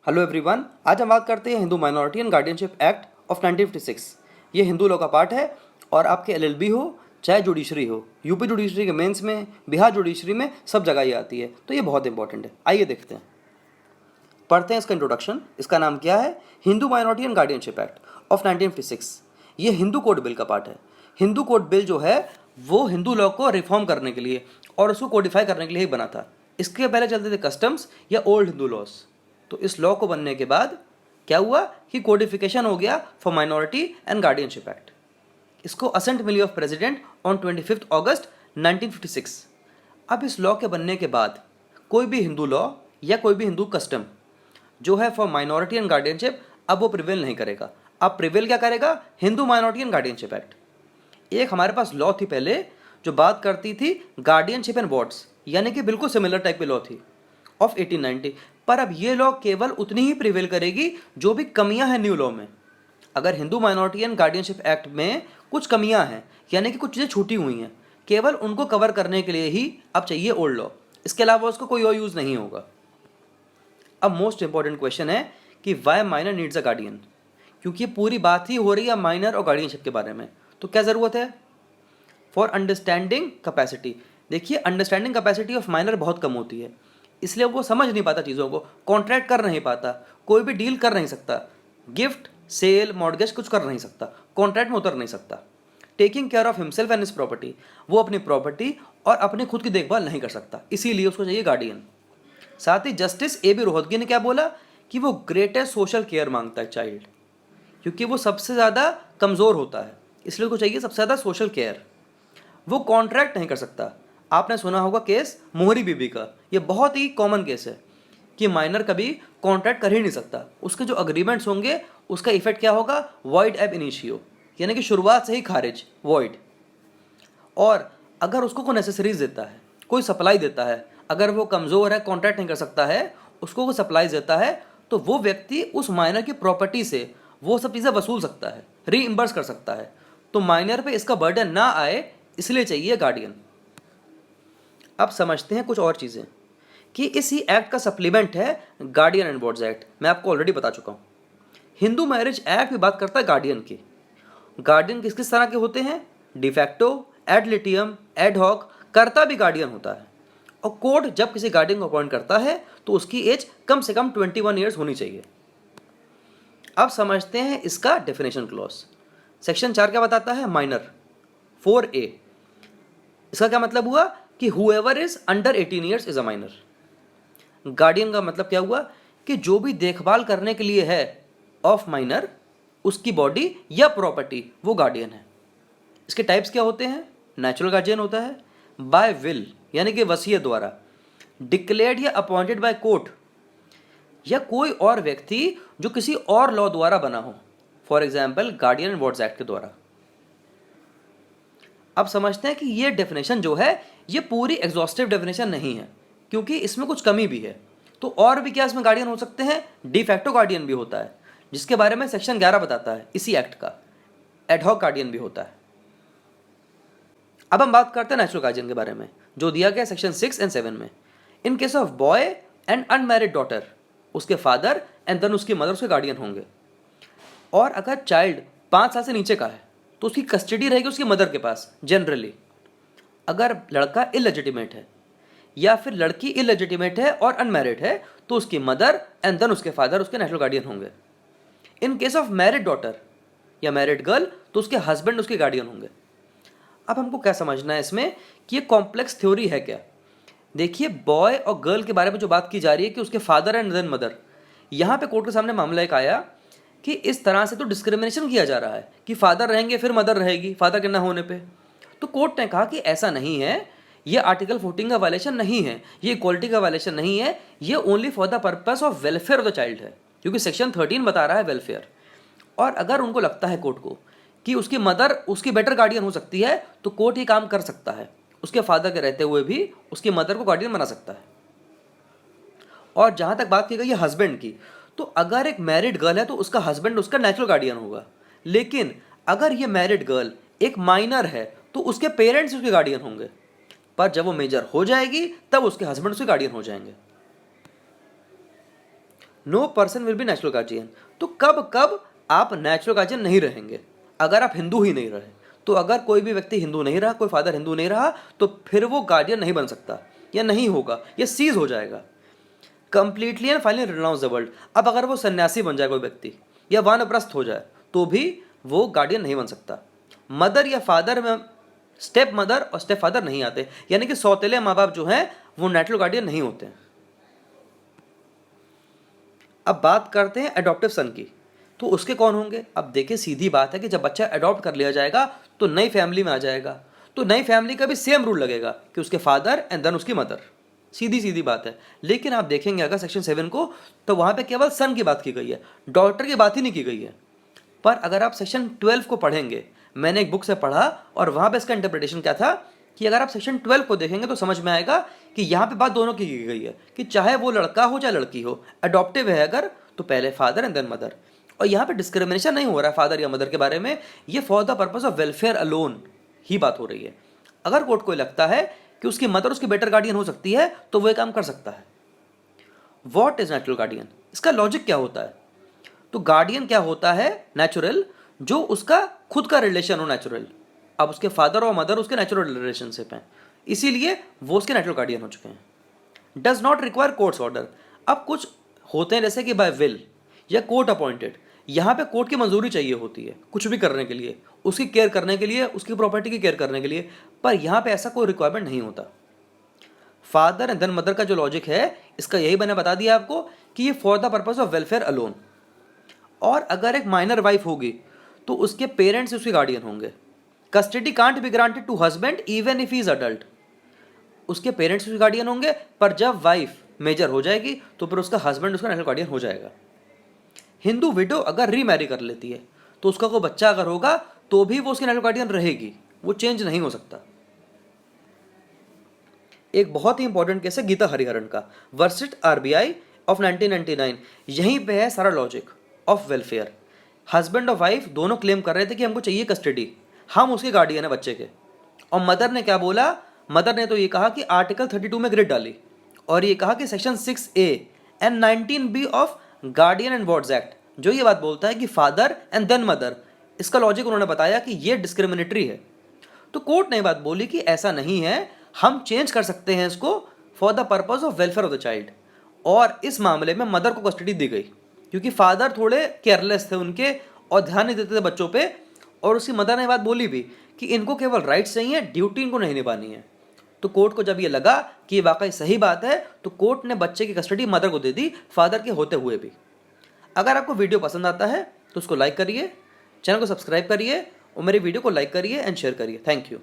Hello everyone, आज हम बात करते हैं Hindu minority and guardianship act of 1956। ये हिंदू लॉ का पार्ट है और आपके एलएलबी हो चाहे जुडिशरी हो, यूपी जुडिशरी के मेंस में, बिहार जुडिशरी में, सब जगह ये आती है, तो ये बहुत इंपॉर्टेंट है। आइए देखते हैं, पढ़ते हैं इसका इंट्रोडक्शन। इसका नाम क्या है? Hindu minority and guardianship act of 1956। ये हिंदू कोड बिल का पार्ट है। हिंदू कोड बिल जो है वो हिंदू लॉ को रिफॉर्म करने के लिए और उसको कोडिफाई करने के लिए ही बना था। इसके पहले चलते थे कस्टम्स या ओल्ड हिंदू लॉस। तो इस लॉ को बनने के बाद क्या हुआ कि कोडिफिकेशन हो गया for minority and guardianship act. इसको असेंट मिली ऑफ प्रेसिडेंट ऑन 25 अगस्त 1956। अब इस लॉ के बनने के बाद कोई भी हिंदू लॉ या कोई भी हिंदू कस्टम जो है फॉर माइनॉरिटी एंड गार्डियनशिप, अब वो प्रिवेल नहीं करेगा। अब प्रिवेल क्या करेगा? Hindu minority and guardianship act. एक हमारे पास लॉ थी पहले जो बात करती थी गार्डियनशिप एंड वॉट्स, यानी कि बिल्कुल सिमिलर टाइप की लॉ थी ऑफ 1890। पर अब ये लॉ केवल उतनी ही प्रिवेल करेगी जो भी कमियां हैं न्यू लॉ में। अगर Hindu minority and guardianship act में कुछ कमियां हैं, यानी कि कुछ चीज़ें छूटी हुई हैं, केवल उनको कवर करने के लिए ही अब चाहिए ओल्ड लॉ। इसके अलावा उसको कोई और यूज़ नहीं होगा। अब मोस्ट इंपॉर्टेंट क्वेश्चन है कि why minor needs a guardian, क्योंकि ये पूरी बात ही हो रही है माइनर और गार्डियनशिप के बारे में। तो क्या ज़रूरत है? For understanding capacity. देखिए, अंडरस्टैंडिंग कैपेसिटी ऑफ माइनर बहुत कम होती है, इसलिए वो समझ नहीं पाता चीज़ों को, कॉन्ट्रैक्ट कर नहीं पाता, कोई भी डील कर नहीं सकता, गिफ्ट सेल मॉर्गेज कुछ कर नहीं सकता, कॉन्ट्रैक्ट में उतर नहीं सकता। Taking care of himself and his property, वो अपनी प्रॉपर्टी और अपनी खुद की देखभाल नहीं कर सकता, इसीलिए उसको चाहिए गार्डियन। साथ ही जस्टिस ए बी रोहतगी ने क्या बोला कि वो ग्रेटेस्ट सोशल केयर मांगता है चाइल्ड, क्योंकि वो सबसे ज़्यादा कमज़ोर होता है, इसलिए उसको चाहिए सबसे ज़्यादा सोशल केयर। वो कॉन्ट्रैक्ट नहीं कर सकता। आपने सुना होगा केस मोहरी बीबी का, ये बहुत ही कॉमन केस है कि माइनर कभी कॉन्ट्रैक्ट कर ही नहीं सकता। उसके जो अग्रीमेंट्स होंगे उसका इफेक्ट क्या होगा? वॉइड एब इनिशियो, यानी कि शुरुआत से ही खारिज, वॉइड। और अगर उसको कोई नेसेसरीज देता है, कोई सप्लाई देता है, अगर वो कमज़ोर है, कॉन्ट्रैक्ट नहीं कर सकता है, उसको कोई सप्लाई देता है, तो वो व्यक्ति उस माइनर की प्रॉपर्टी से वो सब चीज़ें वसूल सकता है, रीइम्बर्स कर सकता है। तो माइनर पे इसका बर्डन ना आए, इसलिए चाहिए गार्डियन। अब समझते हैं कुछ और चीज़ें कि इसी एक्ट का सप्लीमेंट है गार्डियन एंड वॉर्ड्स एक्ट। मैं आपको ऑलरेडी बता चुका हूँ। हिंदू मैरिज एक्ट भी बात करता है गार्डियन की। गार्डियन किस किस तरह के होते हैं? डिफैक्टो, एड लिटियम, एड हॉक, कर्ता भी गार्डियन होता है। और कोर्ट जब किसी गार्डियन को अपॉइंट करता है तो उसकी एज कम से कम 21 ईयर्स होनी चाहिए। अब समझते हैं इसका डेफिनेशन क्लॉज। सेक्शन 4 क्या बताता है? Minor 4A। इसका क्या मतलब हुआ कि whoever is under 18 years is a minor. Guardian का मतलब क्या हुआ कि जो भी देखभाल करने के लिए है ऑफ माइनर, उसकी बॉडी या प्रॉपर्टी, वो गार्डियन है। इसके टाइप्स क्या होते हैं? नेचुरल गार्जियन होता है, बाय विल यानी कि वसीयत द्वारा, डिक्लेयर्ड या अपॉइंटेड बाय कोर्ट, या कोई और व्यक्ति जो किसी और लॉ द्वारा बना हो, for example guardian and wards act के द्वारा। अब समझते हैं कि ये डेफिनेशन जो है ये पूरी एग्जॉस्टिव डेफिनेशन नहीं है, क्योंकि इसमें कुछ कमी भी है। तो और भी क्या इसमें गार्डियन हो सकते हैं? डिफैक्टो गार्डियन भी होता है, जिसके बारे में सेक्शन 11 बताता है इसी एक्ट का। एडहॉक गार्डियन भी होता है। अब हम बात करते हैं नेचुरल गार्जियन के बारे में, जो दिया गया सेक्शन 6 एंड 7 में। In case of boy and unmarried daughter, उसके फादर एंड देन उसकी मदर उसके गार्डियन होंगे। और अगर चाइल्ड 5 साल से नीचे का है तो उसकी कस्टडी रहेगी उसकी मदर के पास जनरली। अगर लड़का इलेजिटिमेट है या फिर लड़की इलेजिटिमेट है और अनमैरिड है तो उसकी मदर एंड देन उसके फादर उसके नेचुरल गार्डियन होंगे। In case of married daughter या मैरिड गर्ल तो उसके हस्बैंड उसके गार्डियन होंगे। अब हमको क्या समझना है इसमें कि ये कॉम्प्लेक्स थ्योरी है क्या? देखिए, बॉय और गर्ल के बारे में जो बात की जा रही है कि उसके फादर एंड देन मदर, यहाँ पे कोर्ट के सामने मामला एक आया कि इस तरह से तो डिस्क्रिमिनेशन किया जा रहा है कि फादर रहेंगे फिर मदर रहेगी फादर के ना होने पे। तो कोर्ट ने कहा कि ऐसा नहीं है, ये आर्टिकल 14 का वायलेशन नहीं है, ये इक्वालिटी का वायलेशन नहीं है, ये only for the purpose of welfare of the child है, क्योंकि सेक्शन 13 बता रहा है वेलफेयर। और अगर उनको लगता है कोर्ट को कि उसकी मदर उसकी बेटर गार्डियन हो सकती है तो कोर्ट ही काम कर सकता है, उसके फादर के रहते हुए भी उसकी मदर को गार्डियन बना सकता है। और जहाँ तक बात की गई है हस्बैंड की, तो अगर एक मैरिड गर्ल है तो उसका हस्बैंड उसका नेचुरल गार्डियन होगा। लेकिन अगर ये मैरिड गर्ल एक माइनर है तो उसके पेरेंट्स उसके गार्डियन होंगे। पर जब वो मेजर हो जाएगी तब उसके हस्बैंड उसके गार्डियन हो जाएंगे। No person will be natural guardian. तो कब कब आप नेचुरल गार्जियन नहीं रहेंगे? अगर आप हिंदू ही नहीं रहे, तो अगर कोई भी व्यक्ति हिंदू नहीं रहा, कोई फादर हिंदू नहीं रहा, तो फिर वो गार्डियन नहीं बन सकता, या नहीं होगा, या सीज हो जाएगा completely and finally renounce the world. अब अगर वो सन्यासी बन जाए कोई व्यक्ति, या वानप्रस्थ हो जाए, तो भी वो गार्डियन नहीं बन सकता। मदर या फादर में स्टेप मदर और स्टेप फादर नहीं आते, यानी कि सौतेले माँ बाप जो हैं वो नेचुरल गार्डियन नहीं होते हैं। अब बात करते हैं एडॉप्टिव सन की, तो उसके कौन होंगे? अब देखिए, सीधी बात है कि जब बच्चा अडॉप्ट कर लिया जाएगा तो नई फैमिली में आ जाएगा, तो नई फैमिली का भी सेम रूल लगेगा कि उसके फादर एंड देन उसकी मदर। सीधी सीधी बात है। लेकिन आप देखेंगे अगर सेक्शन 7 को, तो वहाँ पे केवल सन की बात की गई है, डॉटर की बात ही नहीं की गई है। पर अगर आप सेक्शन 12 को पढ़ेंगे, मैंने एक बुक से पढ़ा और वहाँ पे इसका इंटरप्रिटेशन क्या था कि अगर आप सेक्शन 12 को देखेंगे तो समझ में आएगा कि यहाँ पे बात दोनों की गई है, कि चाहे वो लड़का हो चाहे लड़की हो, अडॉप्टिव है अगर, तो पहले फादर एंड देन मदर। और यहाँ पे डिस्क्रिमिनेशन नहीं हो रहा है फादर या मदर के बारे में, ये for the purpose of welfare alone he बात हो रही है। अगर कोर्ट को लगता है कि उसकी मदर उसकी बेटर गार्डियन हो सकती है, तो वो काम कर सकता है। What is natural guardian? इसका लॉजिक क्या होता है? तो गार्डियन क्या होता है? नेचुरल, जो उसका खुद का रिलेशन हो नेचुरल। अब उसके फादर और मदर उसके नेचुरल रिलेशनशिप हैं, इसीलिए वो उसके नेचुरल गार्डियन हो चुके हैं। Does not require courts order. अब कुछ होते हैं जैसे कि बाय विल या कोर्ट अपॉइंटेड, यहाँ पे कोर्ट की मंजूरी चाहिए होती है कुछ भी करने के लिए, उसकी केयर करने के लिए, उसकी प्रॉपर्टी की केयर करने के लिए, पर यहाँ पे ऐसा कोई रिक्वायरमेंट नहीं होता। फादर एंड देन मदर का जो लॉजिक है, इसका यही मैंने बता दिया आपको कि ये for the purpose of welfare alone. और अगर एक माइनर वाइफ होगी तो उसके पेरेंट्स उसके गार्डियन होंगे। Custody can't be granted to husband even if he is adult. उसके पेरेंट्स उसके गार्डियन होंगे, पर जब वाइफ मेजर हो जाएगी तो फिर उसका हस्बैंड उसका नेचुरल गार्डियन हो जाएगा। हिंदू विडो अगर रीमैरी कर लेती है तो उसका कोई बच्चा अगर होगा तो भी वो उसकी नेचुरल गार्डियन रहेगी, वो चेंज नहीं हो सकता। एक बहुत ही इंपॉर्टेंट केस है गीता हरिहरन का वर्सेस आरबीआई ऑफ 1999। यहीं पे है सारा लॉजिक ऑफ वेलफेयर। हस्बैंड और वाइफ दोनों क्लेम कर रहे थे कि हमको चाहिए कस्टडी, हम उसके गार्डियन है बच्चे के। और मदर ने क्या बोला? मदर ने तो ये कहा कि आर्टिकल 32 में ग्रिड डाली और ये कहा कि section 6A and 19B of guardian and wards act, जो ये बात बोलता है कि फादर एंड देन मदर, इसका लॉजिक उन्होंने बताया कि ये डिस्क्रिमिनेटरी है। तो कोर्ट ने बात बोली कि ऐसा नहीं है, हम चेंज कर सकते हैं इसको for the purpose of welfare of the child. और इस मामले में मदर को कस्टडी दी गई क्योंकि फादर थोड़े केयरलेस थे उनके और ध्यान नहीं देते थे बच्चों पे। और उसकी मदर ने बात बोली भी कि इनको केवल राइट्स चाहिए, ड्यूटी इनको नहीं निभानी है। तो कोर्ट को जब ये लगा कि ये वाकई सही बात है, तो कोर्ट ने बच्चे की कस्टडी मदर को दे दी, फादर के होते हुए भी। अगर आपको वीडियो पसंद आता है तो उसको लाइक करिए, चैनल को सब्सक्राइब करिए और मेरे वीडियो को लाइक करिए एंड शेयर करिए। Thank you.